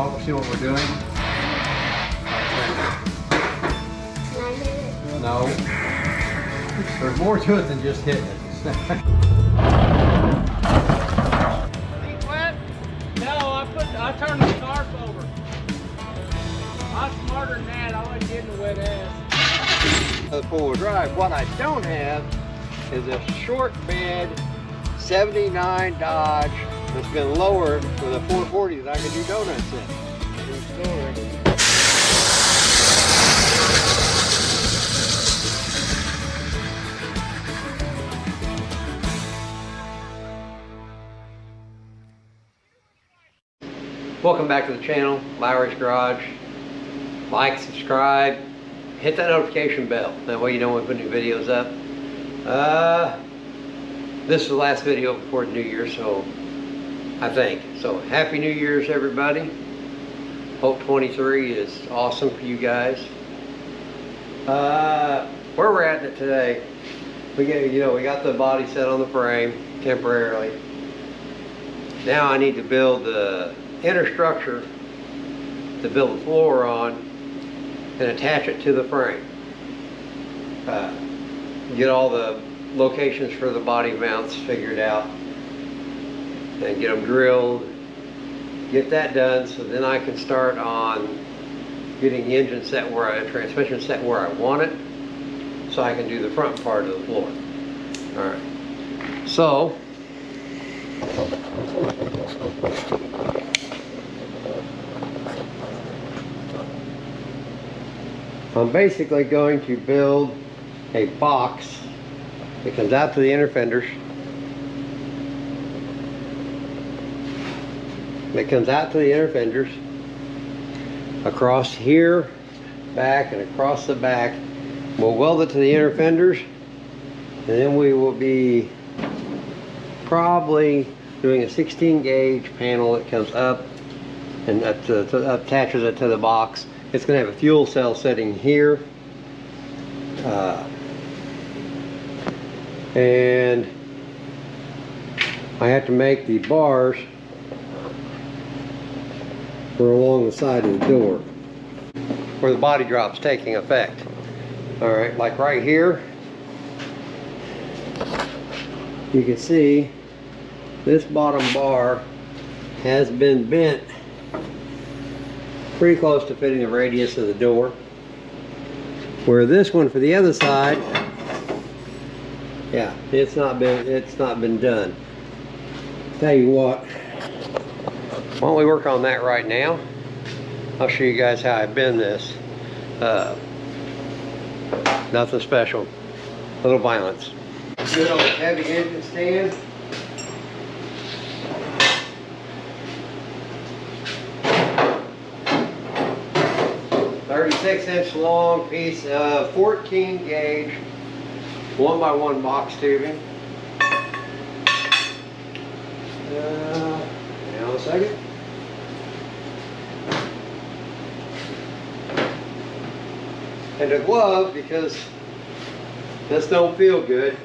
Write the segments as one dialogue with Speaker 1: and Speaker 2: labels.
Speaker 1: off, see what we're doing?
Speaker 2: Can I hit it?
Speaker 1: No. There's more to it than just hitting it.
Speaker 3: Feet wet? No, I turned the scarf over. I'm smarter than that. I wasn't getting a wet ass.
Speaker 1: The four-wheel drive. What I don't have is a short bed 79 Dodge that's been lowered with a 440 that I can do donuts in. Welcome back to the channel, Lowry's Garage. Like, subscribe, hit that notification bell. That way you know when we put new videos up. This is the last video before the New Year, so I think. So Happy New Year's, everybody. Hope 23 is awesome for you guys. Where we're at it today, we got the body set on the frame temporarily. Now I need to build the inner structure to build the floor on and attach it to the frame. Get all the locations for the body mounts figured out and get them drilled, get that done, so then I can start on getting the engine set transmission set where I want it, so I can do the front part of the floor. All right, so I'm basically going to build a box that comes out to the inner fenders. Across here, back, and across the back. We'll weld it to the inner fenders, and then we will be probably doing a 16 gauge panel that comes up and attaches it to the box. It's going to have a fuel cell sitting here, and I have to make the bars for along the side of the door where the body drop's taking effect. Alright, like right here, you can see this bottom bar has been bent pretty close to fitting the radius of the door, where this one for the other side, yeah, it's not been done. Tell you what, why don't we work on that right now? I'll show you guys how I bend this. Nothing special, a little violence. Good old heavy engine stand. .36" long piece of 14 gauge 1x1 box tubing. Hang on a second. And a glove, because this don't feel good.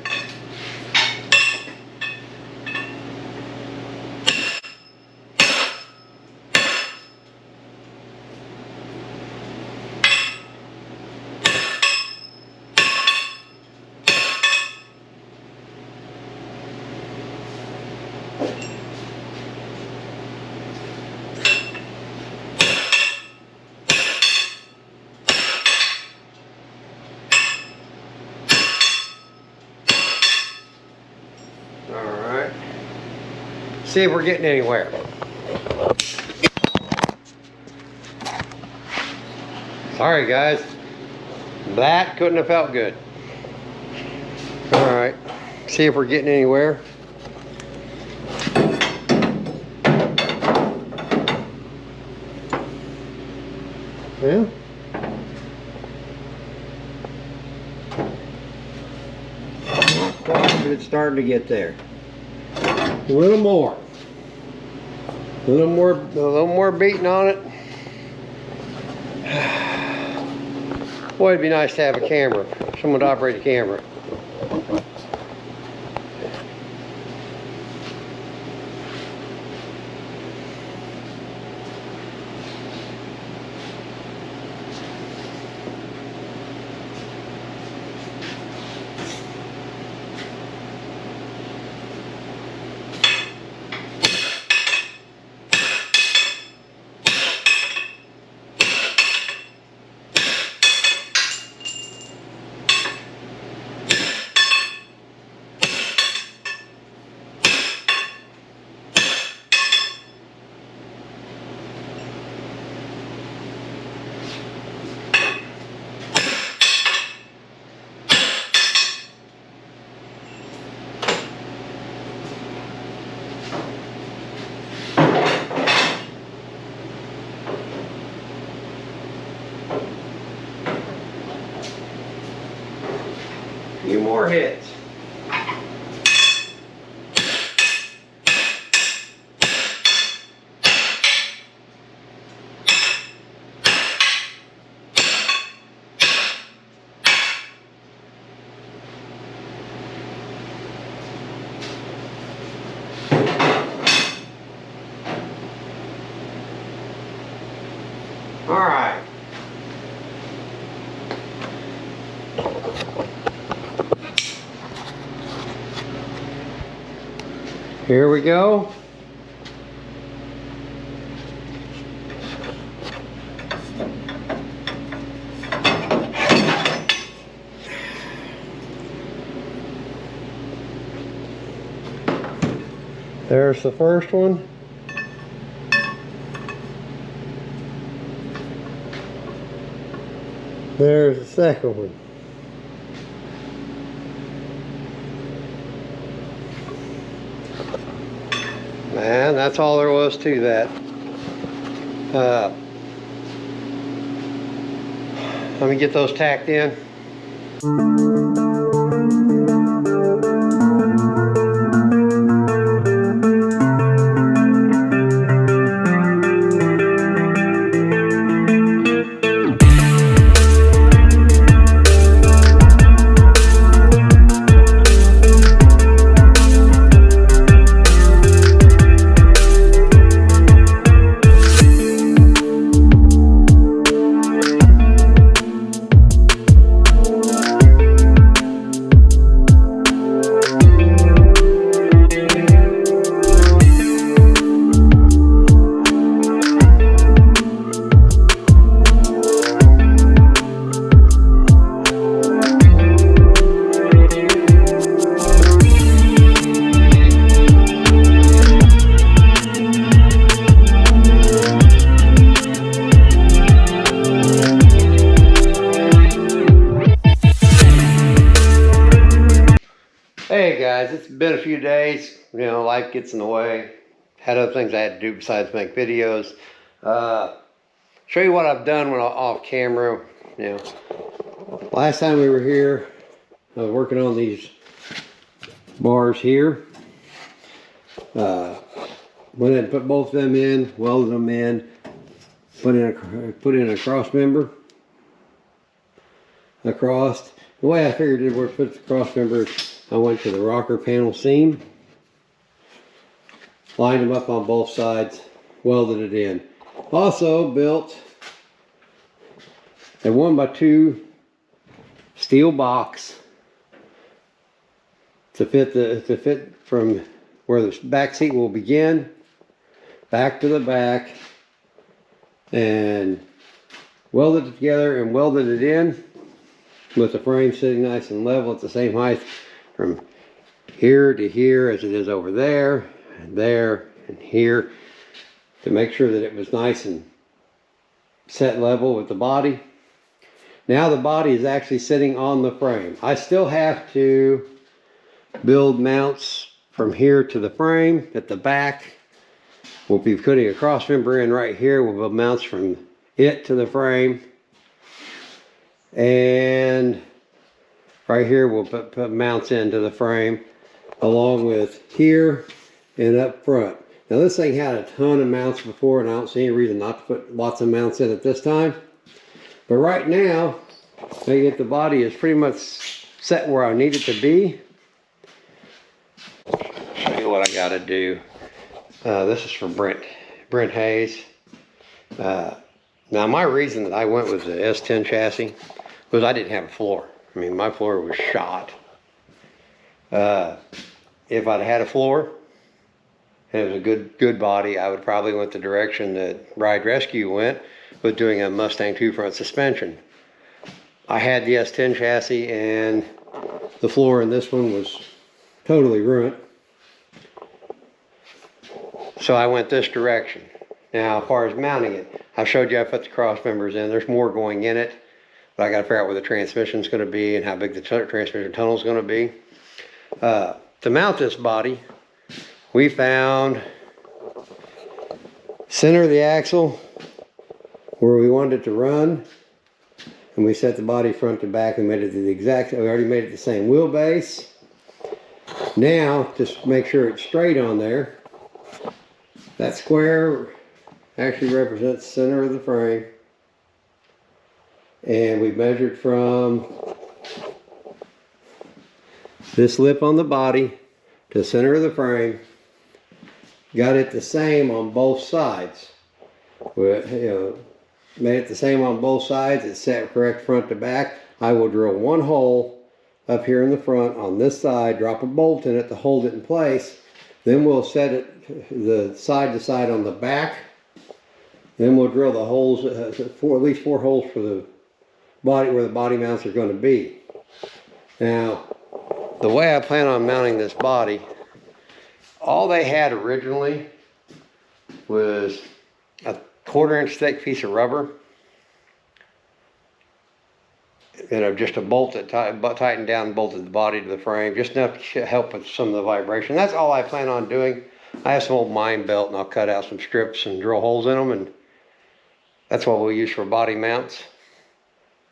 Speaker 1: See if we're getting anywhere. Sorry guys, that couldn't have felt good. All right, see if we're getting anywhere. Yeah. Not quite, but it's starting to get there. A little more beating on it. Boy, it'd be nice to have a camera, someone to operate a camera. few more hits. All right. Here we go. There's the first one. There's the second one. Man, that's all there was to that. Let me get those tacked in. Hey guys, it's been a few days. You know, life gets in the way. Had other things I had to do besides make videos. Show you what I've done when I'm off camera. You know, last time we were here, I was working on these bars here. Went ahead and put both of them in, welded them in, put in a cross member across. The way I figured it would put the cross member, I went to the rocker panel seam, lined them up on both sides, welded it in. Also built a 1x2 steel box to fit from where the back seat will begin back to the back, and welded it together and welded it in with the frame sitting nice and level at the same height from here to here as it is over there and here, to make sure that it was nice and set level with the body. Now the body is actually sitting on the frame. I still have to build mounts from here to the frame. At the back, we'll be putting a cross member in right here. We'll build mounts from it to the frame. And right here we'll put mounts into the frame, along with here and up front. Now this thing had a ton of mounts before, and I don't see any reason not to put lots of mounts in at this time. But right now, I get the body is pretty much set where I need it to be. Show you what I got to do. This is for Brent Hayes. Now my reason that I went with the S10 chassis was I didn't have a floor. I mean, my floor was shot. If I'd had a floor and it was a good body, I would probably went the direction that Ride Rescue went with doing a Mustang 2 front suspension. I had the S10 chassis, and the floor in this one was totally ruined. So I went this direction. Now, as far as mounting it, I showed you I put the cross members in. There's more going in it, but I got to figure out where the transmission is going to be and how big the transmission tunnel is going to be. To mount this body, we found center of the axle where we wanted it to run. and we set the body front to back. We made it we already made it the same wheelbase. Now, just make sure it's straight on there. That square actually represents the center of the frame. And we measured from this lip on the body to the center of the frame. Got it the same on both sides. Made it the same on both sides. It's set correct front to back. I will drill one hole up here in the front on this side, drop a bolt in it to hold it in place. Then we'll set it the side to side on the back. Then we'll drill the holes, at least 4 holes for the body, where the body mounts are going to be. Now, the way I plan on mounting this body, all they had originally was a 1/4 inch thick piece of rubber, just a bolt that tightened down and bolted the body to the frame, just enough to help with some of the vibration. That's all I plan on doing. I have some old mine belt and I'll cut out some strips and drill holes in them, and that's what we'll use for body mounts.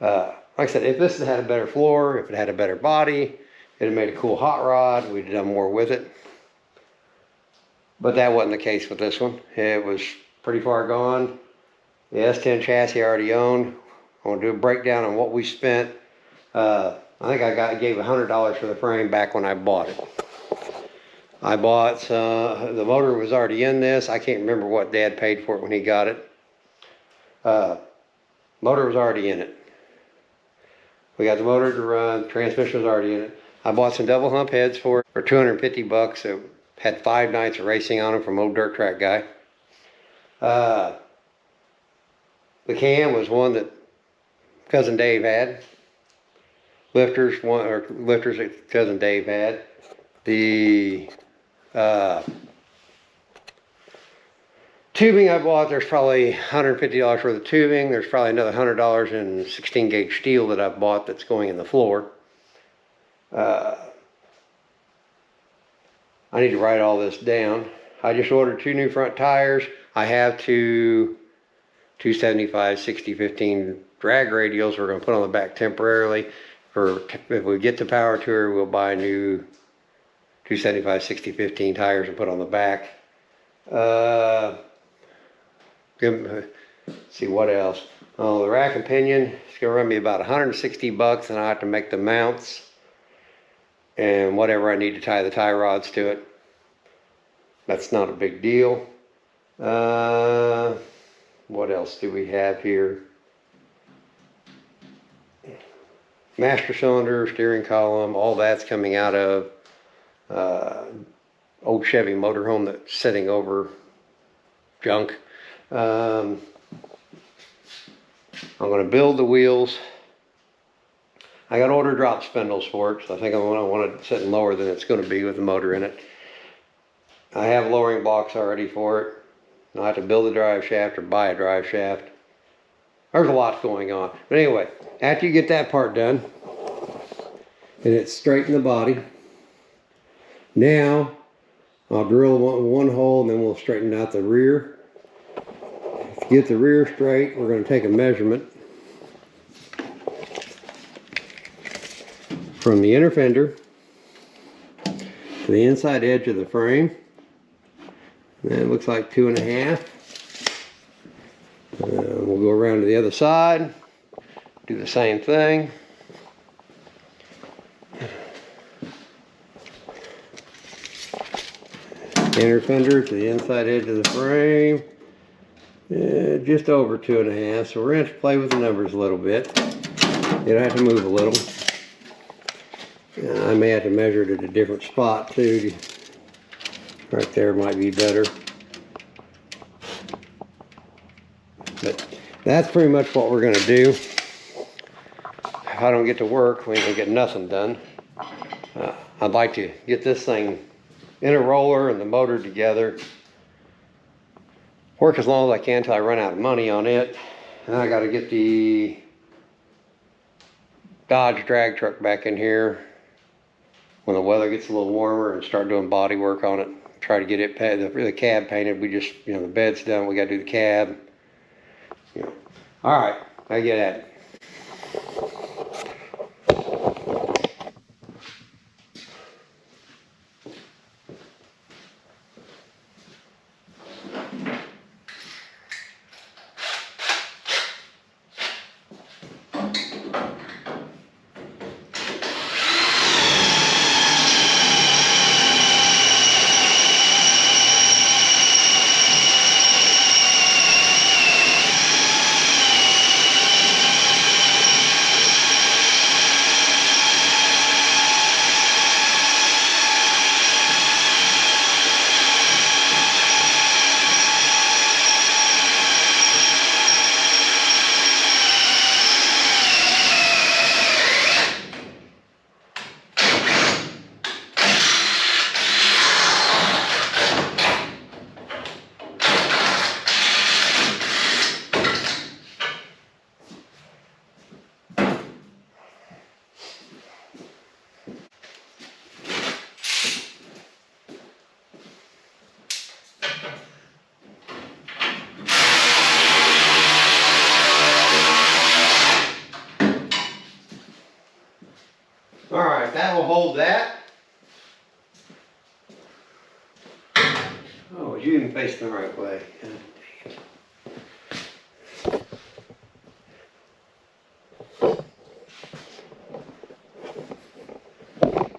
Speaker 1: Like I said, if this had a better floor, if it had a better body, it'd have made a cool hot rod, we'd have done more with it. But that wasn't the case with this one. It was pretty far gone. The S10 chassis I already owned. I want to do a breakdown on what we spent. I think I gave $100 for the frame back when I bought it. I bought, the motor was already in this. I can't remember what Dad paid for it when he got it. Motor was already in it. We got the motor to run, transmission was already in it. I bought some double hump heads for it for 250 bucks. It had 5 nights of racing on them from old dirt track guy. The cam was one that Cousin Dave had. Lifters that Cousin Dave had. The tubing I bought, there's probably $150 worth of tubing. There's probably another $100 in 16 gauge steel that I've bought that's going in the floor. I need to write all this down. I just ordered 2 new front tires. I have 2 275 60/15 drag radials we're going to put on the back temporarily. If we get the power tour, we'll buy new 275 60/15 tires and put on the back. Let's see what else. Oh, the rack and pinion, it's going to run me about 160 bucks, and I have to make the mounts and whatever I need to tie the tie rods to it. That's not a big deal. What else do we have here? Master cylinder, steering column, all that's coming out of old Chevy motorhome that's sitting over junk. I'm going to build the wheels. I got to order drop spindles for it, so I think I want it sitting lower than it's going to be with the motor in it. I have lowering blocks already for it. I have to build a drive shaft or buy a drive shaft. There's a lot going on. But anyway, after you get that part done, and it's straight in the body, now I'll drill one hole and then we'll straighten out the rear. To get the rear straight, we're going to take a measurement from the inner fender to the inside edge of the frame. And it looks like 2.5. We'll go around to the other side, do the same thing. Inner fender to the inside edge of the frame, just over 2.5. So we're going to have to play with the numbers a little bit. It'll have to move a little. I may have to measure it at a different spot too. Right there might be better. But that's pretty much what we're going to do. If I don't get to work, we ain't going to get nothing done. I'd like to get this thing in a roller and the motor together. Work as long as I can until I run out of money on it. And I got to get the Dodge drag truck back in here when the weather gets a little warmer and start doing body work on it. Try to get it the cab painted. We just, the bed's done. We got to do the cab. All right, I get at it. All right, that will hold that. Oh, you didn't face the right way. God dang it.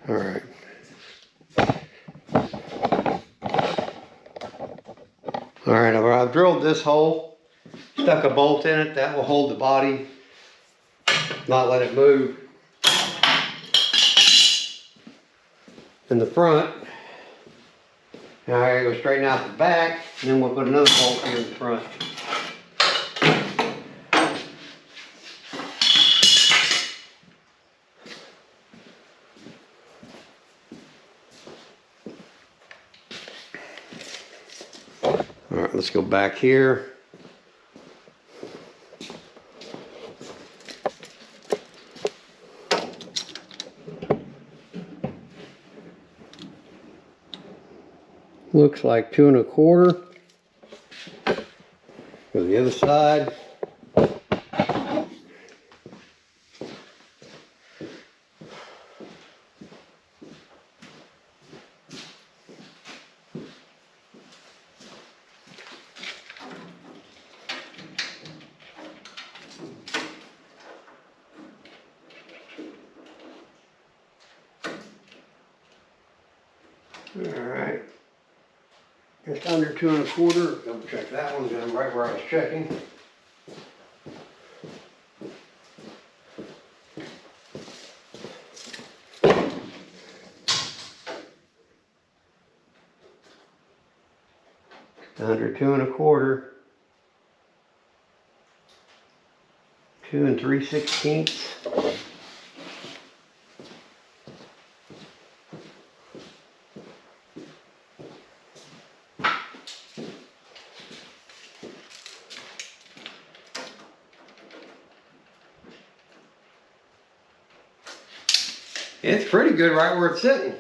Speaker 1: All right. All right, I've drilled this hole, stuck a bolt in it. That will hold the body, not let it move. In the front, now I gotta go straighten out the back, and then we'll put another bolt here in the front. All right, let's go back here. Looks like 2 1/4. Go to the other side. All right. Just under 2 1/4. Double check that one, because I'm right where I was checking. Under 2 1/4. 2 3/16. It's pretty good right where it's sitting.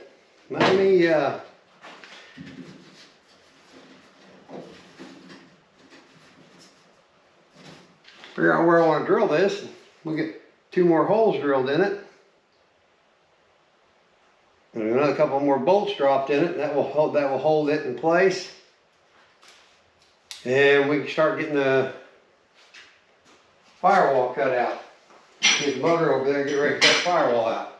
Speaker 1: Let me figure out where I want to drill this. We'll get 2 more holes drilled in it. And another couple more bolts dropped in it. That will hold it in place. And we can start getting the firewall cut out. Get the motor over there and get ready to cut the firewall out.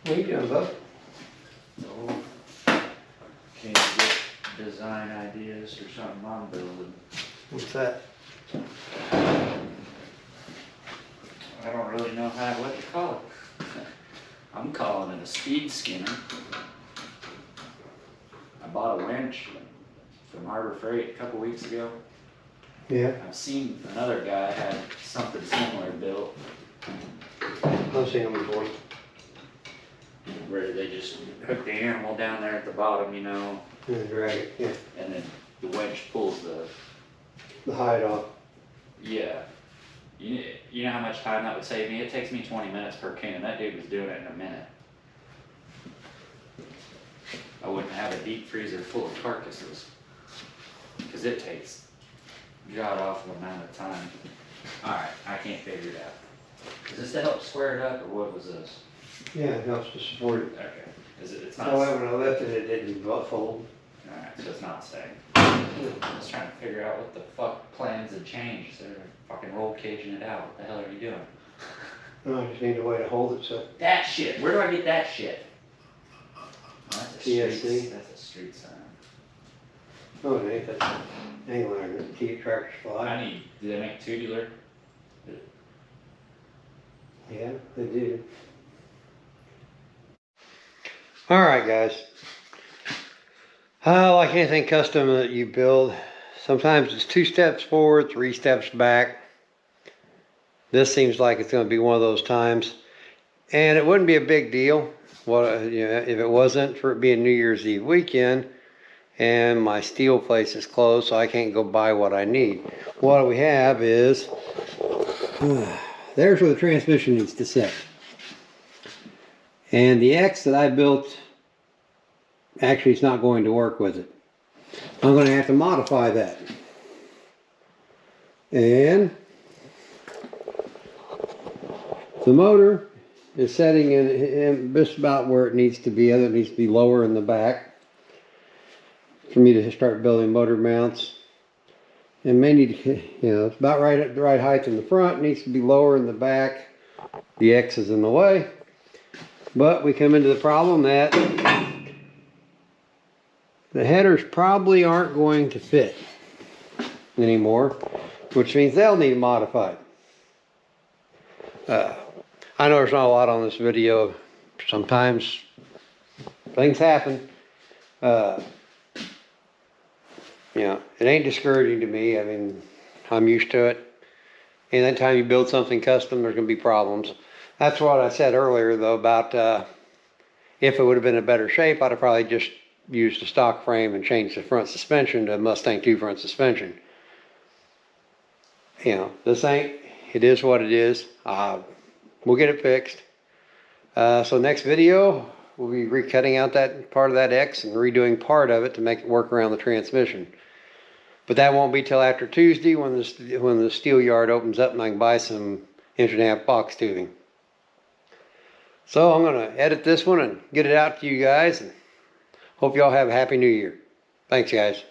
Speaker 1: What are you doing, bub?
Speaker 4: Oh, can't get design ideas or something I'm building.
Speaker 1: What's that?
Speaker 4: I don't really know what to call it. I'm calling it a speed skinner. I bought a winch from Harbor Freight a couple weeks ago.
Speaker 1: Yeah,
Speaker 4: I've seen another guy had something similar built
Speaker 1: I've seen them before.
Speaker 4: where they just hook the animal down there at the bottom, you know,
Speaker 1: And drag it, yeah.
Speaker 4: and then the winch pulls
Speaker 1: The hide off.
Speaker 4: yeah. You know how much time that would save me? It takes me 20 minutes per can. That dude was doing it in a minute. I wouldn't have a deep freezer full of carcasses. Because it takes god awful amount of time. Alright, I can't figure it out. Is this to help square it up, or what was this?
Speaker 1: Yeah, it helps to support it.
Speaker 4: Okay. It's not.
Speaker 1: That way when I lifted it, it didn't fold.
Speaker 4: Alright, so it's not staying. I was trying to figure out what the fuck plans had changed. They're fucking roll caging it out. What the hell are you doing?
Speaker 1: No, I just need a way to hold it so.
Speaker 4: That shit! Where do I get that shit? Oh, that's a
Speaker 1: TSC.
Speaker 4: street, that's a street sign.
Speaker 1: Oh, it ain't that angle there to keep tractors fly.
Speaker 4: Do they make tubular?
Speaker 1: Yeah, they do. All right, guys. Like anything custom that you build, sometimes it's 2 steps forward, 3 steps back. This seems like it's going to be one of those times, and it wouldn't be a big deal. If it wasn't for it being New Year's Eve weekend, and my steel place is closed, so I can't go buy what I need. What we have is there's where the transmission needs to sit, and the X that I built. Actually, it's not going to work with it. I'm going to have to modify that. And the motor is setting in just about where it needs to be. It needs to be lower in the back for me to start building motor mounts. And may need to, it's about right at the right height in the front. It needs to be lower in the back. The X is in the way. But we come into the problem that the headers probably aren't going to fit anymore, which means they'll need modified. I know there's not a lot on this video. Sometimes things happen. It ain't discouraging to me. I mean, I'm used to it. And anytime you build something custom, there's going to be problems. That's what I said earlier, though, about if it would have been in better shape, I'd have probably just used the stock frame and changed the front suspension to Mustang 2 front suspension. It is what it is. We'll get it fixed. So next video, we'll be recutting out that part of that X and redoing part of it to make it work around the transmission. But that won't be till after Tuesday when the steel yard opens up and I can buy some 1.5-inch box tubing. So I'm going to edit this one and get it out to you guys. And hope y'all have a happy new year. Thanks, guys.